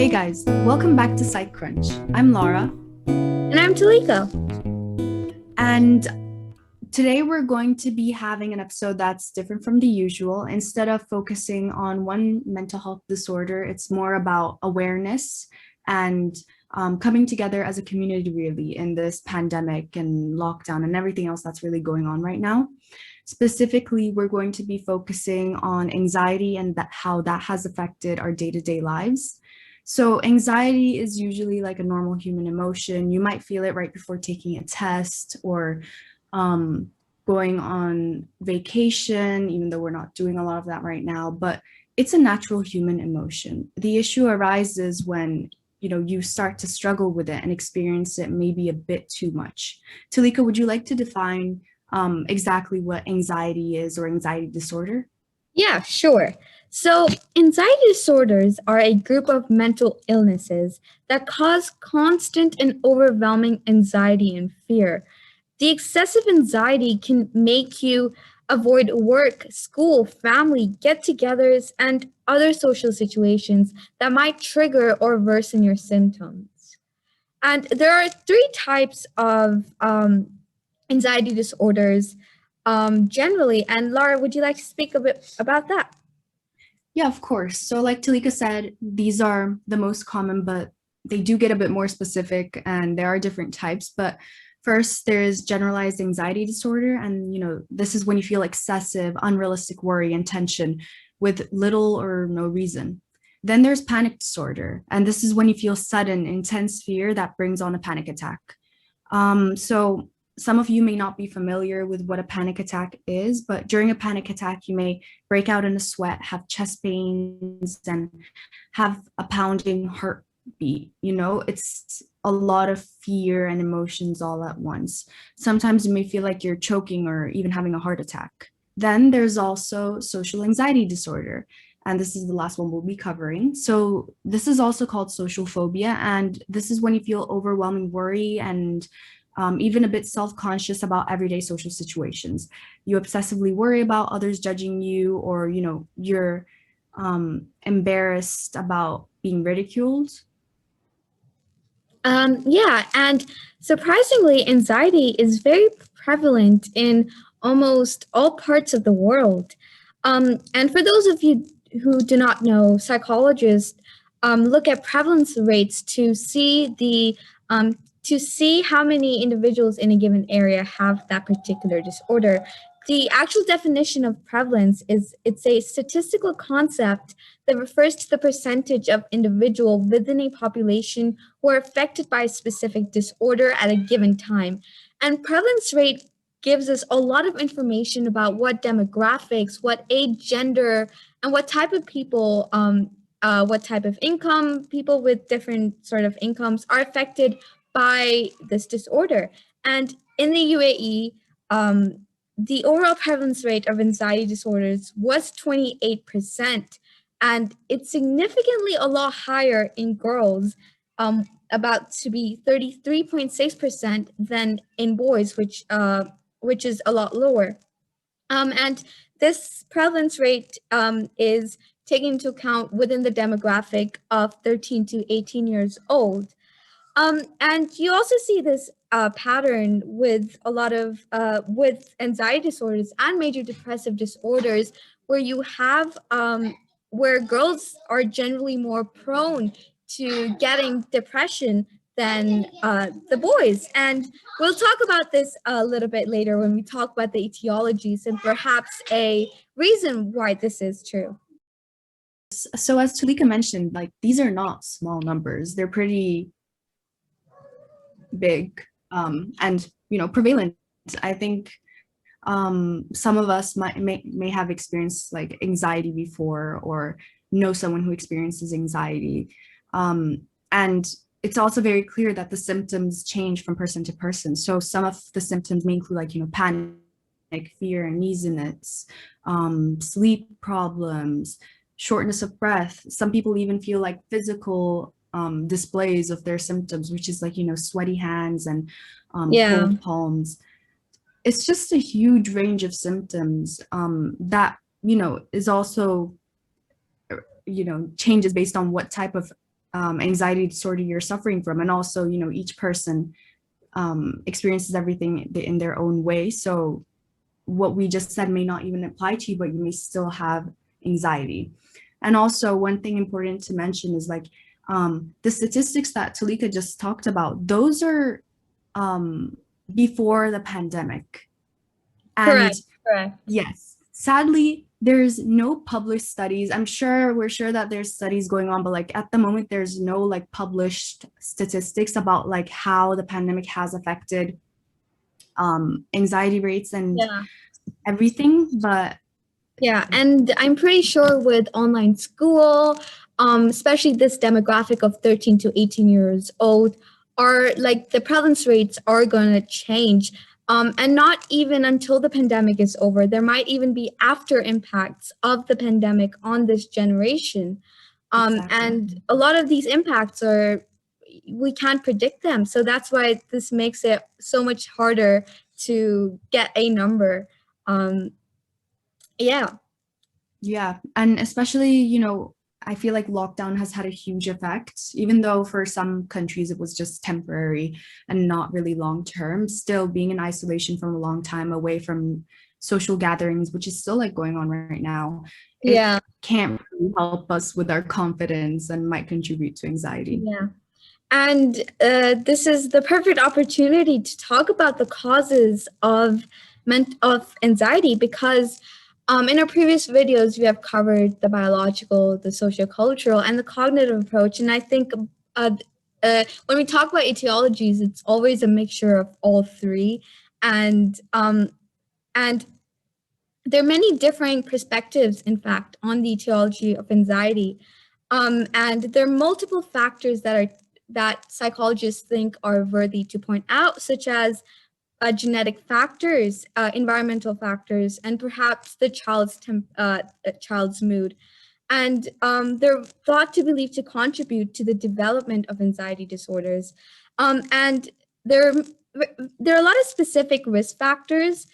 Hey guys, welcome back to Psych Crunch. I'm Lara. And I'm Tulika. And today we're going to be having an episode that's different from the usual. Instead of focusing on one mental health disorder, it's more about awareness and coming together as a community really in this pandemic and lockdown and everything else that's really going on right now. Specifically, we're going to be focusing on anxiety and how that has affected our day-to-day lives. So anxiety is usually like a normal human emotion. You might feel it right before taking a test or going on vacation, even though we're not doing a lot of that right now, but it's a natural human emotion. The issue arises when you start to struggle with it and experience it maybe a bit too much. Tulika, would you like to define exactly what anxiety is or anxiety disorder? Yeah, sure. So, anxiety disorders are a group of mental illnesses that cause constant and overwhelming anxiety and fear. The excessive anxiety can make you avoid work, school, family, get togethers, and other social situations that might trigger or worsen your symptoms. And there are three types of anxiety disorders generally. And Lara, would you like to speak a bit about that? Yeah, of course. So like Talika said, these are the most common, but they do get a bit more specific and there are different types. But first, there's generalized anxiety disorder. And, this is when you feel excessive, unrealistic worry and tension with little or no reason. Then there's panic disorder. And this is when you feel sudden, intense fear that brings on a panic attack. So some of you may not be familiar with what a panic attack is, but during a panic attack, you may break out in a sweat, have chest pains, and have a pounding heartbeat. It's a lot of fear and emotions all at once. Sometimes you may feel like you're choking or even having a heart attack. Then there's also social anxiety disorder. And this is the last one we'll be covering. So this is also called social phobia. And this is when you feel overwhelming worry and even a bit self-conscious about everyday social situations. You obsessively worry about others judging you, or you're embarrassed about being ridiculed. Yeah, and surprisingly, anxiety is very prevalent in almost all parts of the world. And for those of you who do not know, psychologists look at prevalence rates to see how many individuals in a given area have that particular disorder. The actual definition of prevalence is it's a statistical concept that refers to the percentage of individual within a population who are affected by a specific disorder at a given time. And prevalence rate gives us a lot of information about what demographics, what age, gender, and what type of people, what type of income, people with different sort of incomes are affected by this disorder. And in the UAE, the overall prevalence rate of anxiety disorders was 28%, and it's significantly a lot higher in girls, about to be 33.6% than in boys, which is a lot lower. And this prevalence rate is taken into account within the demographic of 13 to 18 years old. And you also see this pattern with a lot of with anxiety disorders and major depressive disorders, where you have where girls are generally more prone to getting depression than the boys. And we'll talk about this a little bit later when we talk about the etiologies and perhaps a reason why this is true. So as Tulika mentioned, like these are not small numbers. They're pretty big and prevalent. I think some of us may have experienced like anxiety before or know someone who experiences anxiety. And it's also very clear that the symptoms change from person to person. So some of the symptoms may include like, panic, fear, uneasiness, sleep problems, shortness of breath. Some people even feel like physical displays of their symptoms, which is like, sweaty hands and Yeah. cold palms. It's just a huge range of symptoms that, is also, changes based on what type of anxiety disorder you're suffering from. And also, you know, each person experiences everything in their own way. So what we just said may not even apply to you, but you may still have anxiety. And also, one thing important to mention is like the statistics that Tulika just talked about, those are before the pandemic. And Correct. yes, sadly, there's no published studies. We're sure that there's studies going on, but like at the moment, there's no like published statistics about like how the pandemic has affected anxiety rates and Yeah. everything. But Yeah, and I'm pretty sure with online school, especially this demographic of 13 to 18 years old, are like the prevalence rates are going to change. And not even until the pandemic is over. There might even be after impacts of the pandemic on this generation. exactly. And a lot of these impacts are, we can't predict them. So that's why this makes it so much harder to get a number. Um, yeah. Yeah. And especially, you know, I feel like lockdown has had a huge effect, even though for some countries it was just temporary and not really long term. Still being in isolation from a long time away from social gatherings, which is still like going on right now, it Yeah. can't really help us with our confidence and might contribute to anxiety. Yeah. And this is the perfect opportunity to talk about the causes of of anxiety because in our previous videos we have covered the biological, the sociocultural, and the cognitive approach. And I think when we talk about etiologies, it's always a mixture of all three. And there are many differing perspectives, in fact, on the etiology of anxiety. And there are multiple factors that psychologists think are worthy to point out, such as genetic factors, environmental factors, and perhaps the child's mood. And they're thought to believe to contribute to the development of anxiety disorders. And there, there are a lot of specific risk factors,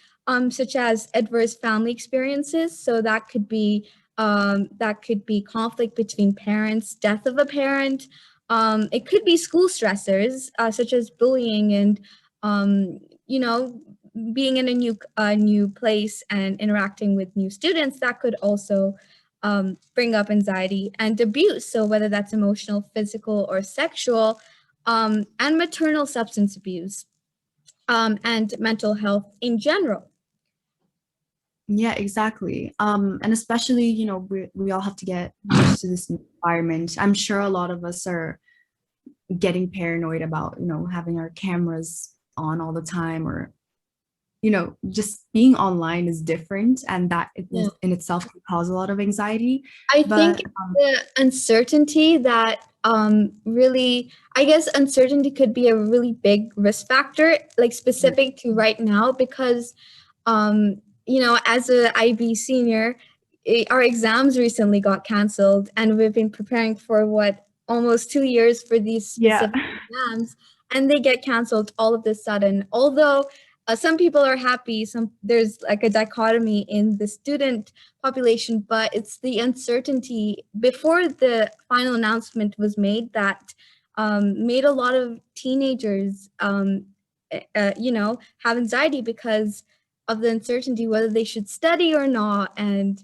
such as adverse family experiences. So that could be conflict between parents, death of a parent. It could be school stressors, such as bullying and you know, being in a new place and interacting with new students. That could also bring up anxiety and abuse. So whether that's emotional, physical, or sexual, and maternal substance abuse, and mental health in general. Yeah, exactly. And especially, you know, we all have to get used to this new environment. I'm sure a lot of us are getting paranoid about, you know, having our cameras on all the time, or you know, just being online is different, and that Yeah. in itself can cause a lot of anxiety. I But think the uncertainty that really, I guess uncertainty could be a really big risk factor, like specific to right now, because you know, as a IB senior, our exams recently got canceled, and we've been preparing for what, almost 2 years for these yeah, specific exams, and they get canceled all of a sudden. Although some people are happy, there's like a dichotomy in the student population, but it's the uncertainty before the final announcement was made that made a lot of teenagers, you know, have anxiety because of the uncertainty whether they should study or not. And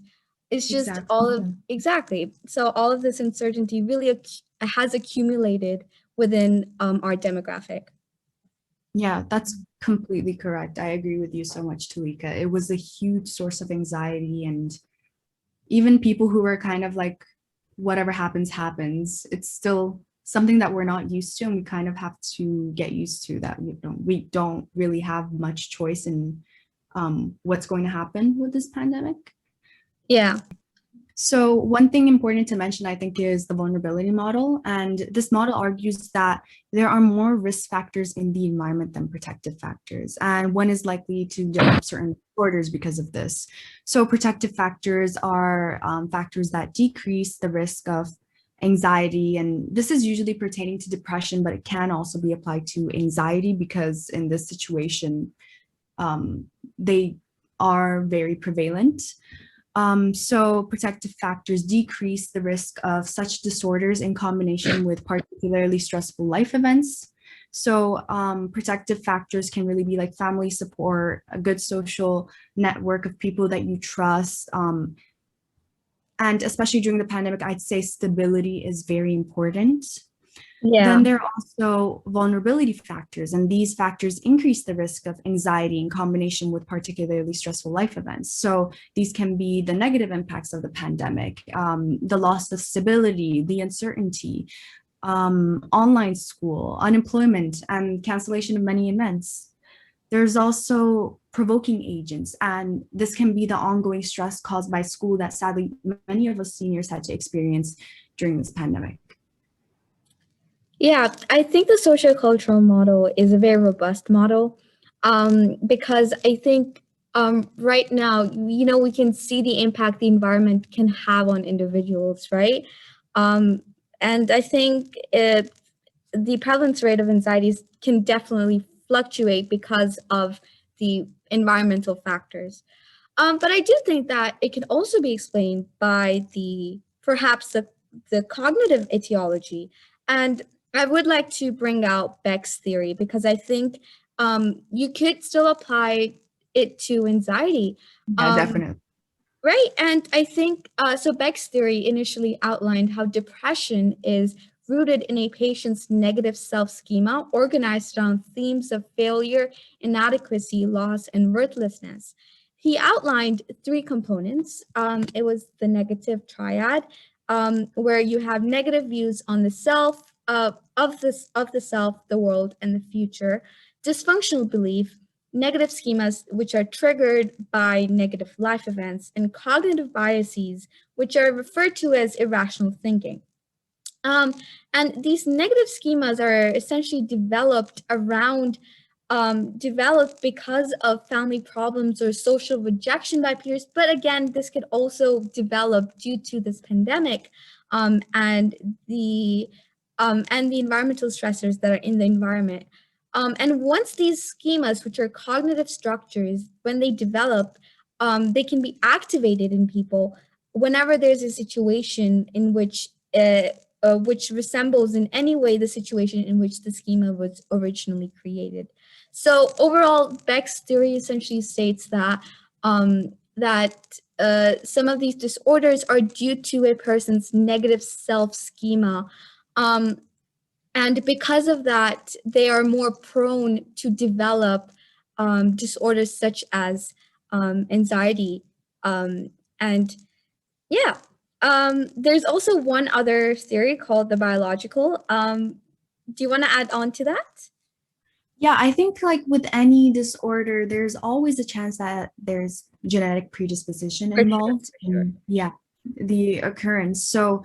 it's just all exactly. of, exactly. So all of this uncertainty really has accumulated within our demographic. Yeah, that's completely correct. I agree with you so much, Tulika. It was a huge source of anxiety, and even people who are kind of like, whatever happens, happens. It's still something that we're not used to, and we kind of have to get used to that. We don't really have much choice in what's going to happen with this pandemic. Yeah. So one thing important to mention, I think, is the vulnerability model. And this model argues that there are more risk factors in the environment than protective factors. And one is likely to develop certain disorders because of this. So protective factors are factors that decrease the risk of anxiety. And this is usually pertaining to depression, but it can also be applied to anxiety because in this situation, they are very prevalent. So protective factors decrease the risk of such disorders in combination with particularly stressful life events. So protective factors can really be like family support, a good social network of people that you trust. And especially during the pandemic, I'd say stability is very important. Yeah. Then there are also vulnerability factors, and these factors increase the risk of anxiety in combination with particularly stressful life events. So these can be the negative impacts of the pandemic, the loss of stability, the uncertainty, online school, unemployment, and cancellation of many events. There's also provoking agents, and this can be the ongoing stress caused by school that sadly many of us seniors had to experience during this pandemic. Yeah, I think the sociocultural model is a very robust model, because I think right now, we can see the impact the environment can have on individuals, right? Um, and I think the prevalence rate of anxieties can definitely fluctuate because of the environmental factors. But I do think that it can also be explained by perhaps the cognitive etiology. And I would like to bring out Beck's theory because I think you could still apply it to anxiety. Yeah, Um, definitely. Right. And I think so. Beck's theory initially outlined how depression is rooted in a patient's negative self schema organized around themes of failure, inadequacy, loss, and worthlessness. He outlined three components. It was the negative triad, where you have negative views on the self, of the self, the world, and the future, dysfunctional belief, negative schemas, which are triggered by negative life events, and cognitive biases, which are referred to as irrational thinking. Um, and these negative schemas are essentially developed because of family problems or social rejection by peers. But again, this could also develop due to this pandemic, um, and the and the environmental stressors that are in the environment. And once these schemas, which are cognitive structures, when they develop, they can be activated in people whenever there's a situation in which resembles in any way the situation in which the schema was originally created. So overall, Beck's theory essentially states that some of these disorders are due to a person's negative self schema. Um, and because of that, they are more prone to develop disorders such as anxiety. And yeah, there's also one other theory called the biological. Do you want to add on to that? Yeah, I think like with any disorder, there's always a chance that there's genetic predisposition For sure, involved for sure. in, yeah, the occurrence. So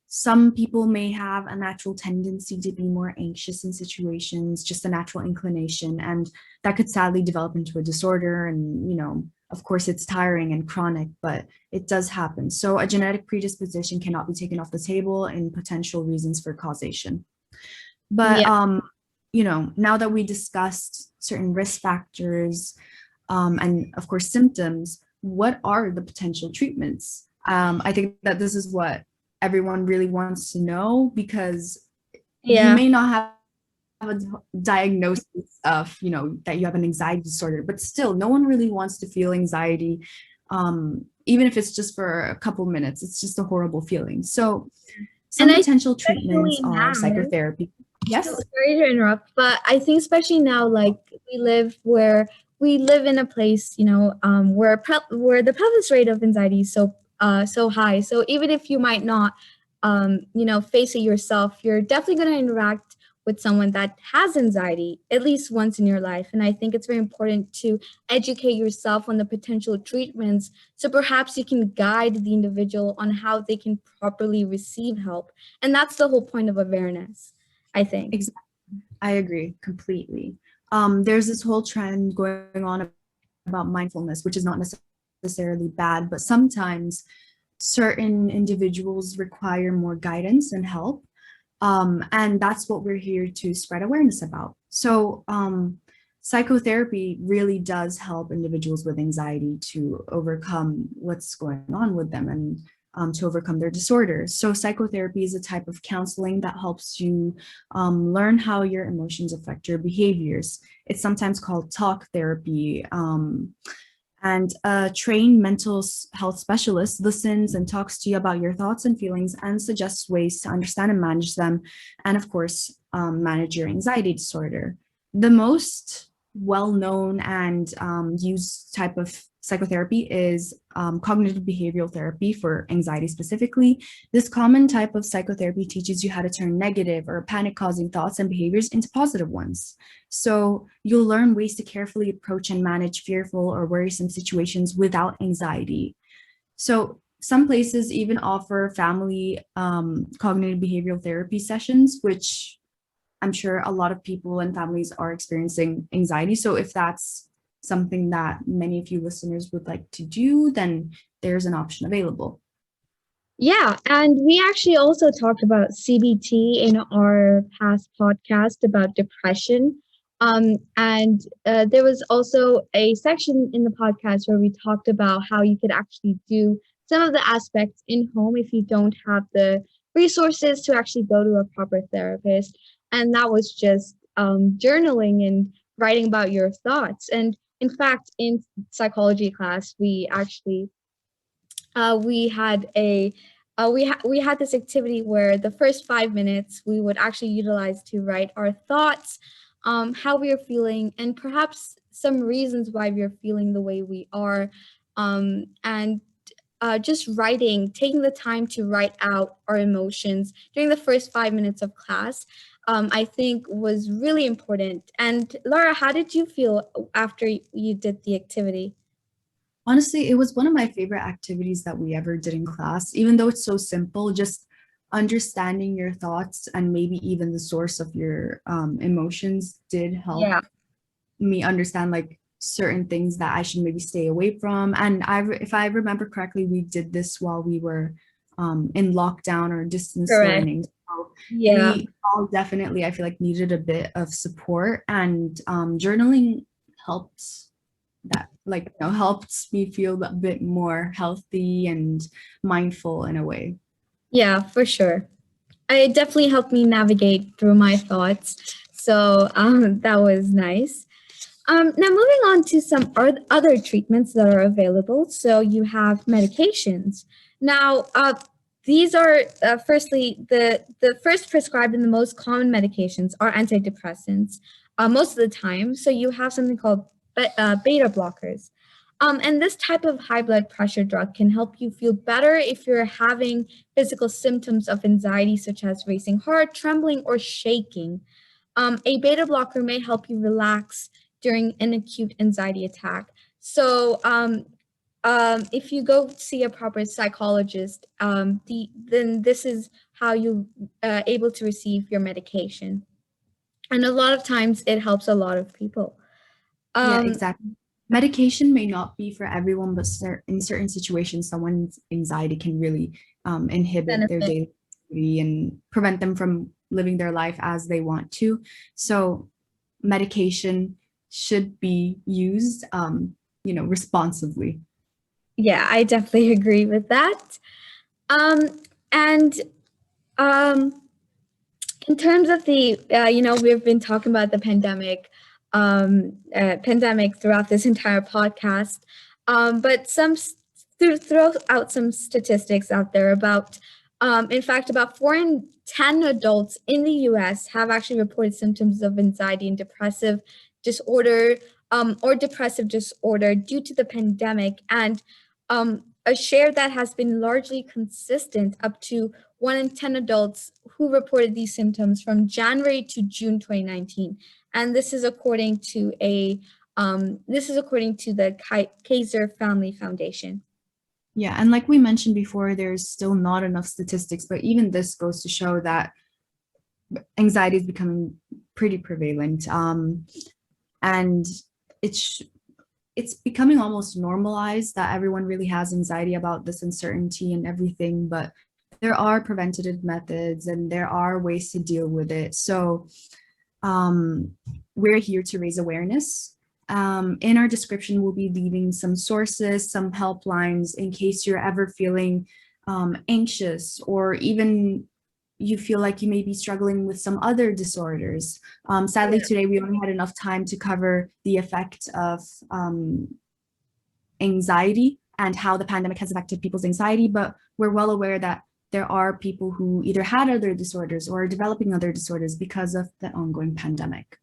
some people may have a natural tendency to be more anxious in situations, just a natural inclination, and that could sadly develop into a disorder. And, of course, it's tiring and chronic, but it does happen. So a genetic predisposition cannot be taken off the table in potential reasons for causation. But Yeah. now that we discussed certain risk factors, and of course symptoms, what are the potential treatments? I think that this is what everyone really wants to know, because you Yeah. may not have a diagnosis of, that you have an anxiety disorder, but still no one really wants to feel anxiety, even if it's just for a couple minutes. It's just a horrible feeling. So And some I think potential treatments especially are now, psychotherapy. so Yes. sorry to interrupt, but I think especially now, like we live in a place, where the prevalence rate of anxiety is so high. So even if you might not, face it yourself, you're definitely going to interact with someone that has anxiety at least once in your life. And I think it's very important to educate yourself on the potential treatments, so perhaps you can guide the individual on how they can properly receive help. And that's the whole point of awareness, I think. Exactly. I agree completely. There's this whole trend going on about mindfulness, which is not necessarily bad, but sometimes certain individuals require more guidance and help. And that's what we're here to spread awareness about. So psychotherapy really does help individuals with anxiety to overcome what's going on with them and to overcome their disorders. So psychotherapy is a type of counseling that helps you learn how your emotions affect your behaviors. It's sometimes called talk therapy. And a trained mental health specialist listens and talks to you about your thoughts and feelings and suggests ways to understand and manage them. And of course, manage your anxiety disorder. The most well-known and used type of psychotherapy is cognitive behavioral therapy for anxiety specifically. This common type of psychotherapy teaches you how to turn negative or panic-causing thoughts and behaviors into positive ones. So you'll learn ways to carefully approach and manage fearful or worrisome situations without anxiety. So some places even offer family cognitive behavioral therapy sessions, which I'm sure a lot of people and families are experiencing anxiety. So if that's something that many of you listeners would like to do, then there's an option available. Yeah, and we actually also talked about CBT in our past podcast about depression. And there was also a section in the podcast where we talked about how you could actually do some of the aspects in home if you don't have the resources to actually go to a proper therapist. And that was just journaling and writing about your thoughts. And in fact, in psychology class, we had a we had this activity where the first 5 minutes we would actually utilize to write our thoughts, how we are feeling, and perhaps some reasons why we are feeling the way we are, and just writing, taking the time to write out our emotions during the first 5 minutes of class, I think was really important. And Lara, how did you feel after you did the activity? Honestly, it was one of my favorite activities that we ever did in class, even though it's so simple, just understanding your thoughts and maybe even the source of your emotions did help Yeah, me understand like certain things that I should maybe stay away from. And if I remember correctly, we did this while we were in lockdown or distance correct. learning. So Yeah. we all definitely, I feel like, needed a bit of support, and journaling helped that, like, helped me feel a bit more healthy and mindful in a way. Yeah, for sure. It definitely helped me navigate through my thoughts. So that was nice. Now, moving on to some other treatments that are available. So you have medications. Now, these are firstly the first prescribed and the most common medications are antidepressants most of the time. So you have something called beta blockers. And this type of high blood pressure drug can help you feel better if you're having physical symptoms of anxiety, such as racing heart, trembling, or shaking. A beta blocker may help you relax during an acute anxiety attack. So, if you go see a proper psychologist, then this is how you able to receive your medication. And a lot of times, it helps a lot of people. Yeah, Um, exactly. Medication may not be for everyone, but in certain situations, someone's anxiety can really inhibit their benefit. daily activity and prevent them from living their life as they want to. So medication should be used, responsibly. Yeah, I definitely agree with that. Um, and um, in terms of the, we've been talking about the pandemic throughout this entire podcast, but throw out some statistics out there about, in fact, about 4 in 10 adults in the U.S. have actually reported symptoms of anxiety and disorder, or depressive disorder due to the pandemic, and a share that has been largely consistent up to 1 in 10 adults who reported these symptoms from January to June 2019. And this is according to the Kaiser Family Foundation. Yeah, and like we mentioned before, there's still not enough statistics, but even this goes to show that anxiety is becoming pretty prevalent. And it's it's becoming almost normalized that everyone really has anxiety about this uncertainty and everything, but there are preventative methods and there are ways to deal with it. So we're here to raise awareness. In our description, we'll be leaving some sources, some helplines in case you're ever feeling anxious, or even you feel like you may be struggling with some other disorders. Sadly, today we only had enough time to cover the effect of anxiety and how the pandemic has affected people's anxiety, but we're well aware that there are people who either had other disorders or are developing other disorders because of the ongoing pandemic.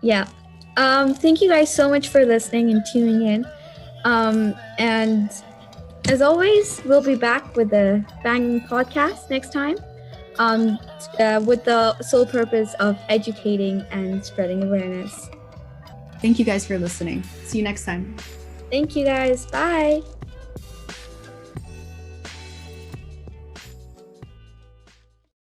Yeah. Thank you guys so much for listening and tuning in. And as always, we'll be back with a banging podcast next time, with the sole purpose of educating and spreading awareness. Thank you guys for listening. See you next time. Thank you guys. Bye.